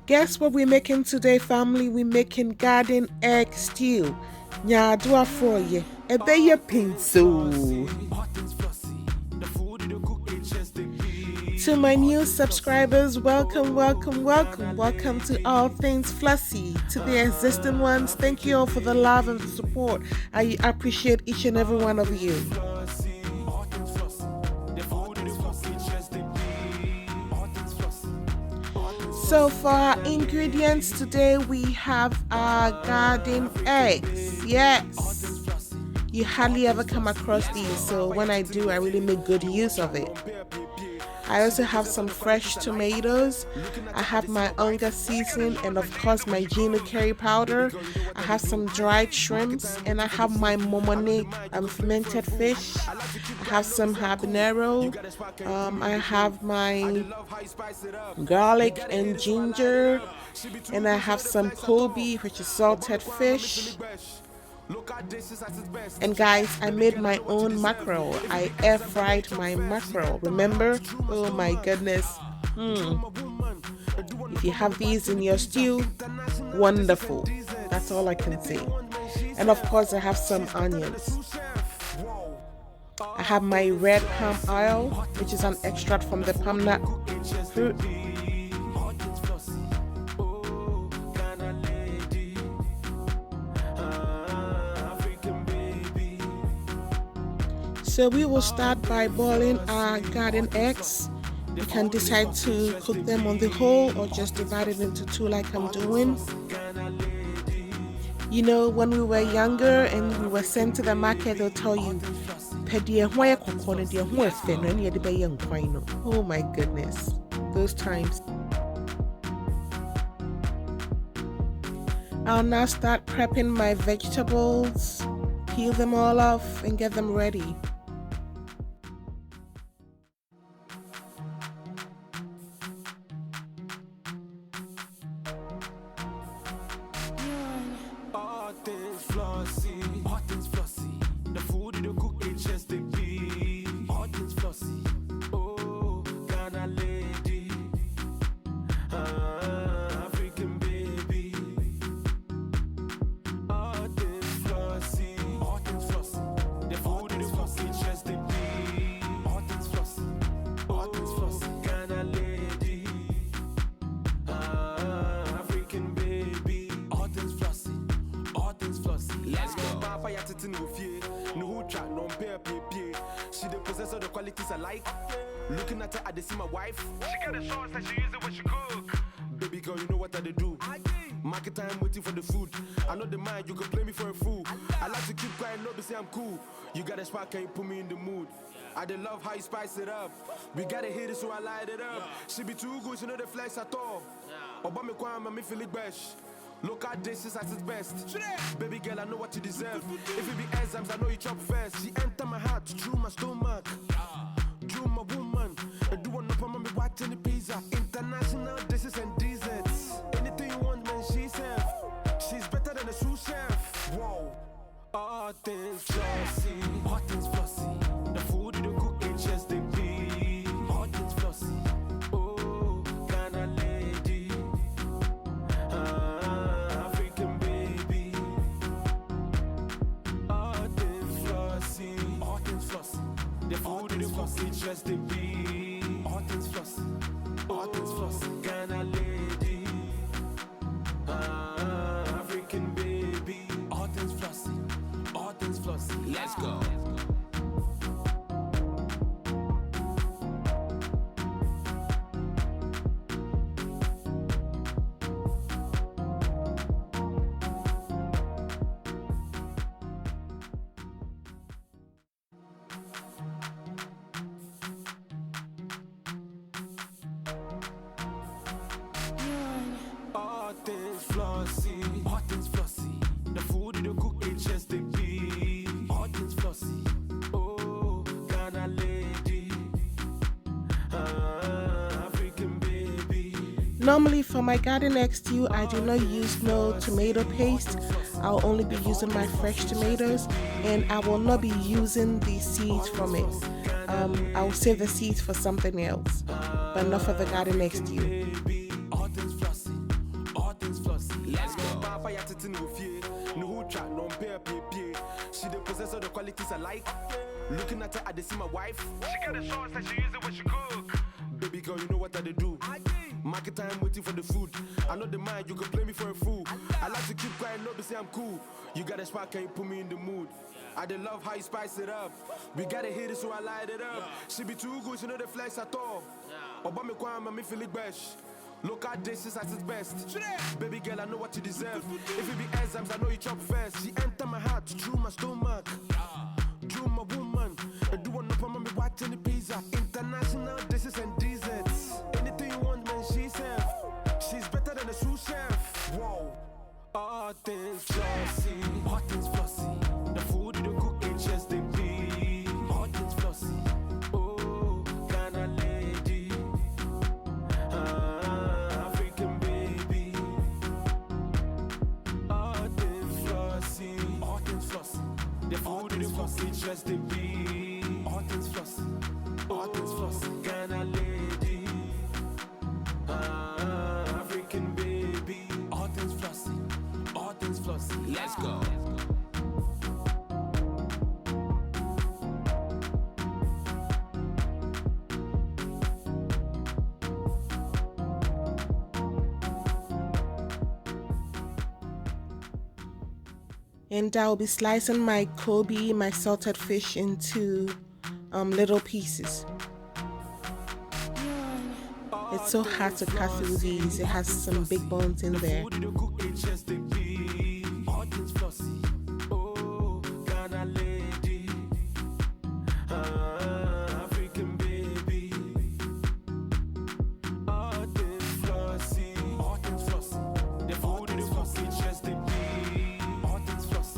Guess what we're making today, family? We're making garden egg stew. Nyaadowa froy3, ebeye pinso. To my new subscribers, welcome to All Things Flossy. To the existing ones, thank you all for the love and the support. I appreciate each and every one of you. So for our ingredients today, we have our garden eggs. Yes, you hardly ever come across these, so when I do, I really make good use of it. I also have some fresh tomatoes. I have my onga seasoning and of course my Gino curry powder. I have some dried shrimps and I have my momone fermented fish. I have some habanero. I have my garlic and ginger, and I have some koobi, which is salted fish. And guys, I made my own mackerel. I air fried my mackerel. Remember? Oh my goodness. If you have these in your stew, wonderful. That's all I can say. And of course, I have some onions. I have my red palm oil, which is an extract from the palm nut fruit. So we will start by boiling our garden eggs. You can decide to cook them on the whole or just divide it into two like I'm doing. You know, when we were younger and we were sent to the market, they'll tell you, oh my goodness, those times. I'll now start prepping my vegetables, peel them all off and get them ready. She the possessor of the qualities I like. Looking at her, I see my wife. She got a sauce that she use it when she cook. Baby girl, you know what I do. Market time waiting for the food. I know the mind, you can play me for a fool. I like to keep quiet, nobody say I'm cool. You got a spark, can you put me in the mood? I did love how you spice it up. We gotta hit it, so I light it up. She be too good, she know the flex at all. Obama Kwame, me feel it best. Look at this is at its best. Baby girl, I know what you deserve. If it be exams, I know you chop first. She enter my heart, through my stomach. Drew my woman. I do want to me watching the pizza. International dishes and desserts. Anything you want, man, she's better than a sous chef. Whoa. All things flossy. All things flossy. The food you don't cook, it's just the be. All things flossy. Oh, Ghana lady. It's just the be. All things flossy. All things flossy. Ghana lady. African baby. All things flossy. All things flossy. Let's go. Flossy, all things flossy. The food you don't cook, it's just the be. All things flossy. Oh, Ghana lady. African baby. Normally for my garden egg stew, I do not use no tomato paste. I'll only be using my fresh tomatoes, and I will not be using the seeds from it. I will save the seeds for something else, but not for the garden egg stew. All things flossy. like. Looking at her, I see my wife. She got a sauce that she use it when she cook. Baby girl, you know what I do. Market time waiting for the food. I know the mind, you can play me for a fool. I like to keep quiet, no, but say I'm cool. You got a spark, can you put me in the mood? I did love how you spice it up. We gotta hit it, so I light it up. She be too good, she know the flex at all. Obama Kwame, me feel it best. Look at this is at its best. Baby girl, I know what you deserve. If it be exams, I know you chop first. She enter my heart, through my stomach. Drew my woman. I do want to me watching the pizza. International dishes and desserts. Anything you want, man, she's better than a sous chef. Whoa. All things flossy. All things flossy. The food you don't cook it just they be. All things flossy. Oh, Ghana lady. African baby. All things flossy. All things flossy. The food you don't cook it just they be. All things flossy. All things flossy. Ghana lady. African baby. All things flossy. All things flossy. Let's go. And I'll be slicing my koobi, my salted fish, into little pieces. It's so hard to cut through these. It has some big bones in there.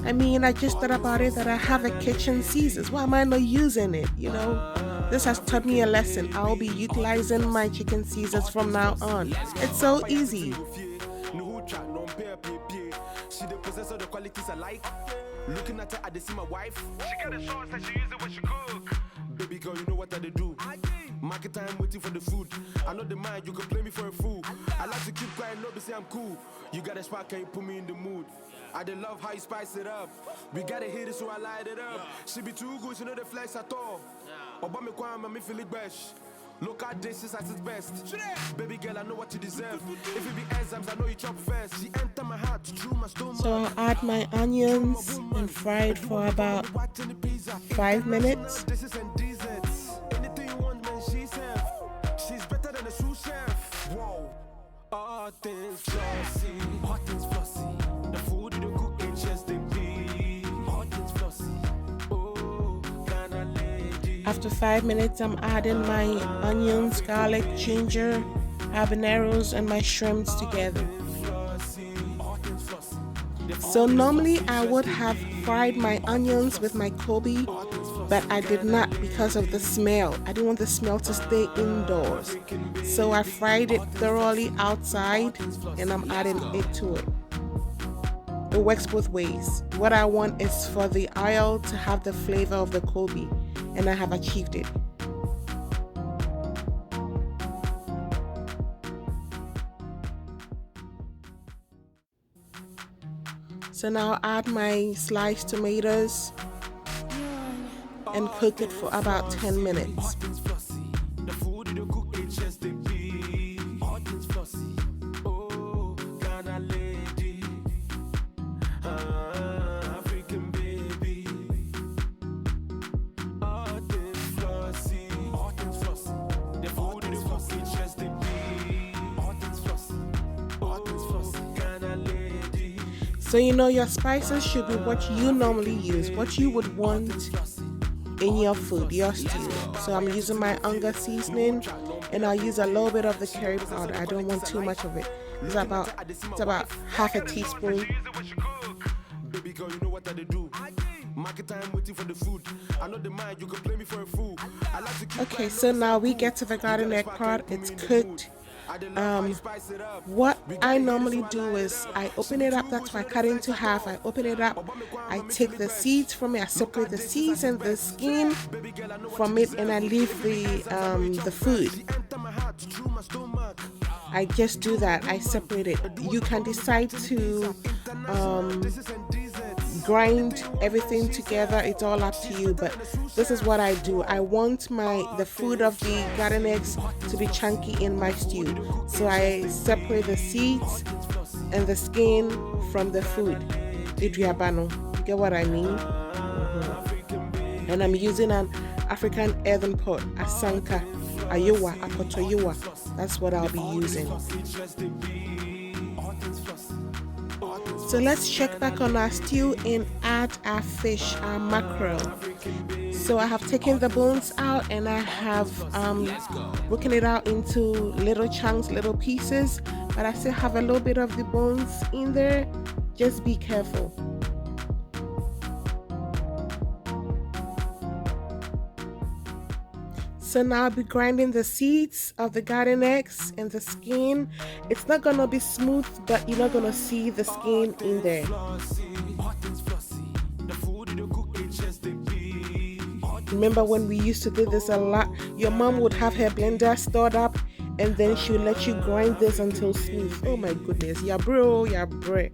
I mean, I just thought about it that I have a kitchen scissors. Why am I not using it? You know, this has taught me a lesson. I'll be utilizing my chicken scissors from now on. It's so easy. She the possess of the qualities I like. Looking at her, I see my wife. She got a sauce that she use it when she cook. Baby girl, you know what I do. Market time waiting for the food. I know the mind, you can play me for a fool. I like to keep quiet, no, but say I'm cool. You got a spark, can you put me in the mood? I did love how you spice it up. We gotta hit it, so I light it up. She be too good, she know the flex at all. Obama Kwame, me feel it best. Look at this is at its best. Baby girl, I know what you deserve. If it be exams, I know you chop first. She enter my heart, through my stomach. So I'll add my onions and fry it for about 5 minutes. Anything you want, man, she's better than a sous chef. Whoa. All things flossy. All things flossy. The food you don't cook it just they be. All things flossy. Oh, Ghana lady. After 5 minutes, I'm adding my onions, garlic, ginger, habaneros, and my shrimps together. So normally I would have fried my onions with my koobi, but I did not because of the smell. I didn't want the smell to stay indoors. So I fried it thoroughly outside and I'm adding it to it. It works both ways. What I want is for the oil to have the flavor of the koobi, and I have achieved it. So now I'll add my sliced tomatoes and cook it for about 10 minutes. So you know your spices should be what you normally use, what you would want in your food, your stew. So I'm using my onga seasoning, and I'll use a little bit of the curry powder. I don't want too much of it. It's about half a teaspoon. Baby girl, you know what I do. Market time waiting for the food. I know the mind, you can play me for a fool. I like to keep Okay, so now we get to the garden egg part. It's cooked. What I normally do is I open it up. That's why I cut it into half. I open it up. I take the seeds from it. I separate the seeds and the skin from it, and I leave the food. I just do that. I separate it. You can decide to grind everything together, it's all up to you, but this is what I do. I want the food of the garden eggs to be chunky in my stew, so I separate the seeds and the skin from the food. Idriabano, get what I mean? And I'm using an African earthen pot, asanka, ayowa, apotoyowa. That's what I'll be using. So let's check back on our stew and add our fish, our mackerel. So I have taken the bones out and I have broken it out into little chunks, little pieces, but I still have a little bit of the bones in there. Just be careful. So now I'll be grinding the seeds of the garden eggs and the skin. It's not gonna be smooth, but you're not gonna see the skin in there. Remember when we used to do this a lot? Your mom would have her blender stored up and then she would let you grind this until smooth. Oh my goodness, yeah bro, yeah bro.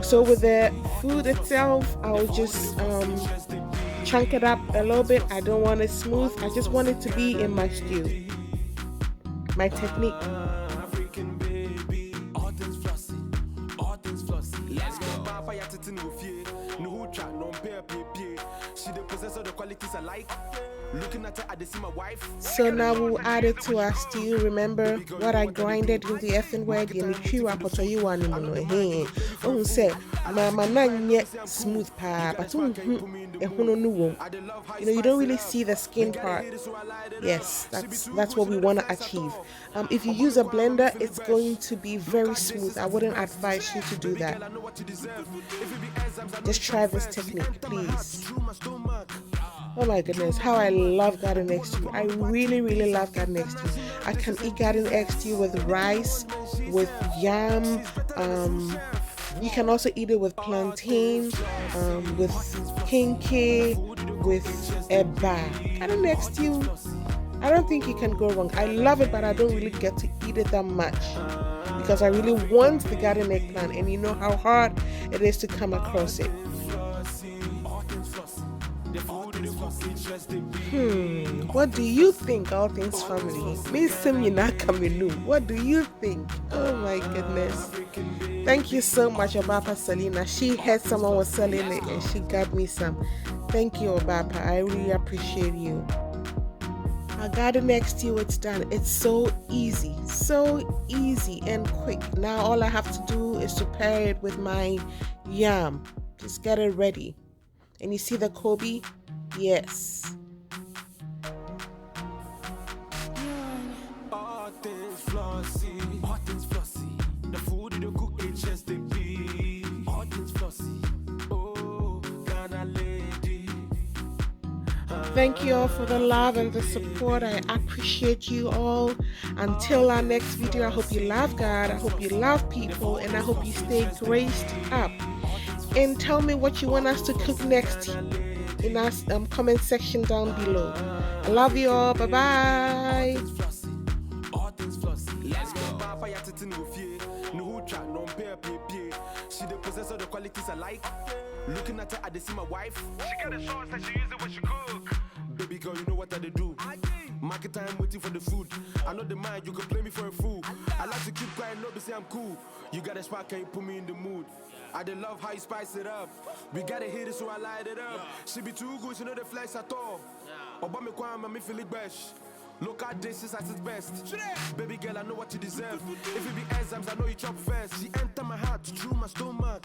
So with the food itself, I'll just chunk it up a little bit. I don't want it smooth. I just want it to be in my stew. My technique. So now we'll add it to our stew. Remember what I grinded in the effing word? Oh, say, my man yet smooth pa, but you don't really see the skin part. Yes, that's what we want to achieve. If you use a blender, it's going to be very smooth. I wouldn't advise you to do that. Just try this technique, please. Oh my goodness, how I love garden egg stew. I really, really love garden egg stew. I can eat garden egg stew with rice, with yam. You can also eat it with plantain, with kinky, with eba. Garden egg stew, I don't think you can go wrong. I love it, but I don't really get to eat it that much because I really want the garden eggplant, and you know how hard it is to come across it. What do you think, All Things Family? What do you think? Oh my goodness. Thank you so much, Obapa Selena. She heard someone was selling it and she got me some. Thank you, Obapa. I really appreciate you. Our garden egg stew, it's done. It's so easy and quick. Now all I have to do is to pair it with my yam. Just get it ready. And you see the koobi? Yes. Thank you all for the love and the support. I appreciate you all. Until our next video, I hope you love God, I hope you love people, and I hope you stay graced up. And tell me what you want us to cook next in our comment section down below. I love you all. Bye bye. She the possessor of the qualities I like. Looking at her, I see my wife. She got a sauce that she use it when she cook. Baby girl, you know what I do. Market time waiting for the food. I know the mind, you can play me for a fool. I like to keep quiet, nobody say I'm cool. You got a spark, can you put me in the mood? I did love how you spice it up. We gotta hit it, so I light it up. She be too good, she know the flex at all. Obama Kwame, me feel it best. Local dishes at its best. Baby girl, I know what you deserve. If it be exams, I know you chop first. She enter my heart through my stomach.